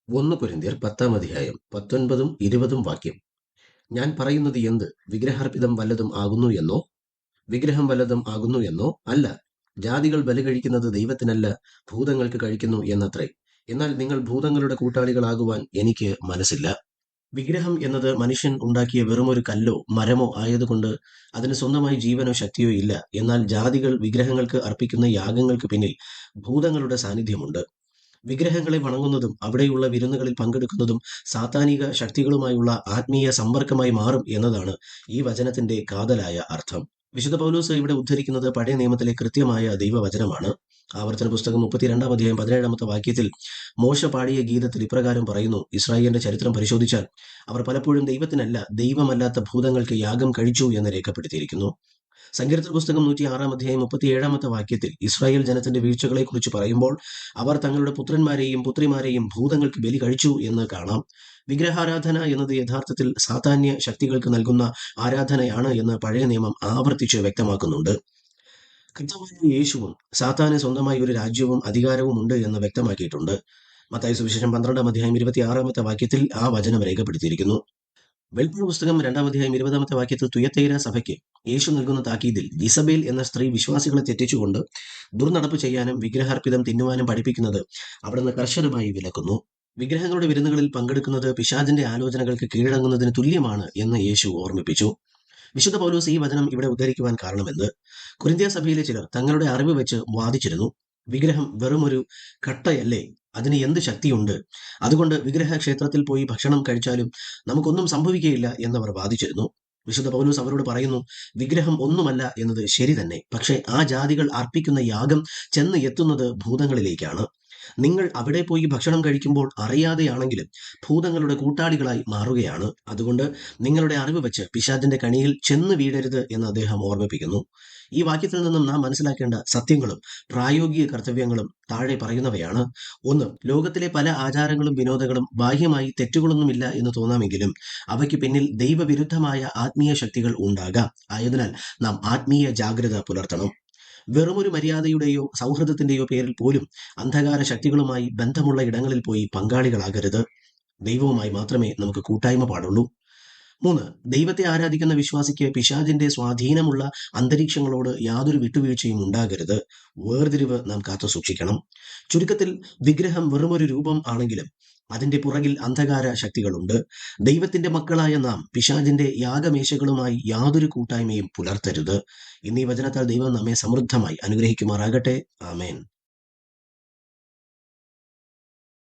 1 കൊരിന്ത്യർ 10 അധ്യായം 19-20 വാക്യം. ഞാൻ പറയുന്നത് എന്ത്? വിഗ്രഹാർപ്പിതം വല്ലതും ആകുന്നു എന്നോ? വിഗ്രഹം വല്ലതും ആകുന്നു എന്നോ? അല്ല. ജാതികൾ ബലി കഴിക്കുന്നത് ദൈവത്തിനല്ല, ഭൂതങ്ങൾക്ക് കഴിക്കുന്നു എന്നത്രേ. എന്നാൽ നിങ്ങൾ ഭൂതങ്ങളുടെ കൂട്ടാളികളാകുവാൻ എനിക്ക് മനസ്സില്ല. വിഗ്രഹം എന്നത് മനുഷ്യൻ ഉണ്ടാക്കിയ വെറുമൊരു കല്ലോ മരമോ ആയതുകൊണ്ട് അതിന് സ്വന്തമായി ജീവനോ ശക്തിയോ ഇല്ല. എന്നാൽ ജാതികൾ വിഗ്രഹങ്ങൾക്ക് അർപ്പിക്കുന്ന യാഗങ്ങൾക്ക് പിന്നിൽ ഭൂതങ്ങളുടെ സാന്നിധ്യമുണ്ട്. വിഗ്രഹങ്ങളെ വണങ്ങുന്നതും അവിടെയുള്ള വിരുന്നുകളിൽ പങ്കെടുക്കുന്നതും സാത്താനിക ശക്തികളുമായുള്ള ആത്മീയ സമ്പർക്കമായി മാറും എന്നതാണ് ഈ വചനത്തിന്റെ കാതലായ അർത്ഥം. വിശുദ്ധ പൗലോസ് ഇവിടെ ഉദ്ധരിക്കുന്നത് പഴയ നിയമത്തിലെ കൃത്യമായ ദൈവവചനമാണ്. ആവർത്തന പുസ്തകം 32 അധ്യായം 17 വാക്യത്തിൽ മോശ പാടിയ ഗീതത്തിൽ ഇപ്രകാരം പറയുന്നു: ഇസ്രായേലിന്റെ ചരിത്രം പരിശോധിച്ചാൽ അവർ പലപ്പോഴും ദൈവത്തിനല്ല, ദൈവമല്ലാത്ത ഭൂതങ്ങൾക്ക് യാഗം കഴിച്ചു എന്ന് രേഖപ്പെടുത്തിയിരിക്കുന്നു. സങ്കീർത്തന പുസ്തകം 106 അധ്യായം 37 വാക്യത്തിൽ ഇസ്രായേൽ ജനത്തിന്റെ വീഴ്ചകളെക്കുറിച്ച് പറയുമ്പോൾ അവർ തങ്ങളുടെ പുത്രന്മാരെയും പുത്രിമാരെയും ഭൂതങ്ങൾക്ക് ബലി കഴിച്ചു എന്ന് കാണാം. വിഗ്രഹാരാധന എന്നത് യഥാർത്ഥത്തിൽ സാത്താന്യ ശക്തികൾക്ക് നൽകുന്ന ആരാധനയാണ് എന്ന് പഴയ നിയമം ആവർത്തിച്ച് വ്യക്തമാക്കുന്നുണ്ട്. കർത്താവായ യേശുവും സാത്താന് സ്വന്തമായി ഒരു രാജ്യവും അധികാരവും ഉണ്ട് എന്ന് വ്യക്തമാക്കിയിട്ടുണ്ട്. മത്തായി സുവിശേഷം 12 അധ്യായം 26 വാക്യത്തിൽ ആ വചനം രേഖപ്പെടുത്തിയിരിക്കുന്നു. വെളിപ്പാട് പുസ്തകം 2 അധ്യായം 20 വാക്യത്തിൽ തുയത്തൈര സഭയ്ക്ക് യേശു നൽകുന്ന താക്കീതിൽ ഇസബേൽ എന്ന സ്ത്രീ വിശ്വാസികളെ തെറ്റിച്ചുകൊണ്ട് ദുർനടപ്പ് ചെയ്യാനും വിഗ്രഹാർപ്പിതം തിന്നുവാനും പഠിപ്പിക്കുന്നത് അവിടുന്ന് കർശനമായി വിലക്കുന്നു. വിഗ്രഹങ്ങളുടെ വിരുന്നുകളിൽ പങ്കെടുക്കുന്നത് പിശാചിന്റെ ആലോചനകൾക്ക് കീഴടങ്ങുന്നതിന് തുല്യമാണ് എന്ന് യേശു ഓർമ്മിപ്പിച്ചു. വിശുദ്ധ പൗലോസ് ഈ വചനം ഇവിടെ ഉദ്ധരിക്കുവാൻ കാരണമെന്ന് കൊരിന്ത്യ സഭയിലെ ചിലർ തങ്ങളുടെ അറിവ് വെച്ച് വാദിച്ചിരുന്നു. വിഗ്രഹം വെറുമൊരു കട്ടയല്ലേ, അതിന് എന്ത് ശക്തിയുണ്ട്? അതുകൊണ്ട് വിഗ്രഹ ക്ഷേത്രത്തിൽ പോയി ഭക്ഷണം കഴിച്ചാലും നമുക്കൊന്നും സംഭവിക്കുകയില്ല എന്നവർ വാദിച്ചിരുന്നു. വിശുദ്ധ പൗലോസ് അവരോട് പറയുന്നു, വിഗ്രഹം ഒന്നുമല്ല എന്നത് ശരി തന്നെ, പക്ഷേ ആ ജാതികൾ അർപ്പിക്കുന്ന യാഗം ചെന്ന് എത്തുന്നത് ഭൂതങ്ങളിലേക്കാണ്. നിങ്ങൾ അവിടെ പോയി ഭക്ഷണം കഴിക്കുമ്പോൾ അറിയാതെയാണെങ്കിലും ഭൂതങ്ങളുടെ കൂട്ടാളികളായി മാറുകയാണ്. അതുകൊണ്ട് നിങ്ങളുടെ അറിവ് വെച്ച് പിശാചിന്റെ കണിയിൽ ചെന്ന് വീഴരുത് എന്ന് അദ്ദേഹം ഓർമ്മിപ്പിക്കുന്നു. ഈ വാക്യത്തിൽ നിന്നും നാം മനസ്സിലാക്കേണ്ട സത്യങ്ങളും പ്രായോഗിക കർത്തവ്യങ്ങളും താഴെ പറയുന്നവയാണ്. 1. ലോകത്തിലെ പല ആചാരങ്ങളും വിനോദങ്ങളും ബാഹ്യമായി തെറ്റുകളൊന്നുമില്ല എന്ന് തോന്നാമെങ്കിലും അവയ്ക്ക് പിന്നിൽ ദൈവവിരുദ്ധമായ ആത്മീയ ശക്തികൾ ഉണ്ടാകാം. ആയതിനാൽ നാം ആത്മീയ ജാഗ്രത പുലർത്തണം. വെറുമൊരു മര്യാദയുടെയോ സൗഹൃദത്തിന്റെയോ പേരിൽ പോലും അന്ധകാര ശക്തികളുമായി ബന്ധമുള്ള ഇടങ്ങളിൽ പോയി പങ്കാളികളാകരുത്. ദൈവവുമായി മാത്രമേ നമുക്ക് കൂട്ടായ്മ പാടുള്ളൂ. 3. ദൈവത്തെ ആരാധിക്കുന്ന വിശ്വാസിക്ക് പിശാചിന്റെ സ്വാധീനമുള്ള അന്തരീക്ഷങ്ങളോട് യാതൊരു വിട്ടുവീഴ്ചയും ഉണ്ടാകരുത്. വേർതിരിവ് നാം കാത്തു സൂക്ഷിക്കണം. ചുരുക്കത്തിൽ, വിഗ്രഹം വെറുമൊരു രൂപം ആണെങ്കിലും അതിന്റെ പുറകിൽ അന്ധകാര ശക്തികളുണ്ട്. ദൈവത്തിന്റെ മക്കളായ നാം പിശാചിന്റെ യാഗമേശകളുമായി യാതൊരു കൂട്ടായ്മയും പുലർത്തരുത്. ഇന്നീ വചനത്താൽ ദൈവം നമ്മെ സമൃദ്ധമായി അനുഗ്രഹിക്കുമാറാകട്ടെ. ആമേൻ.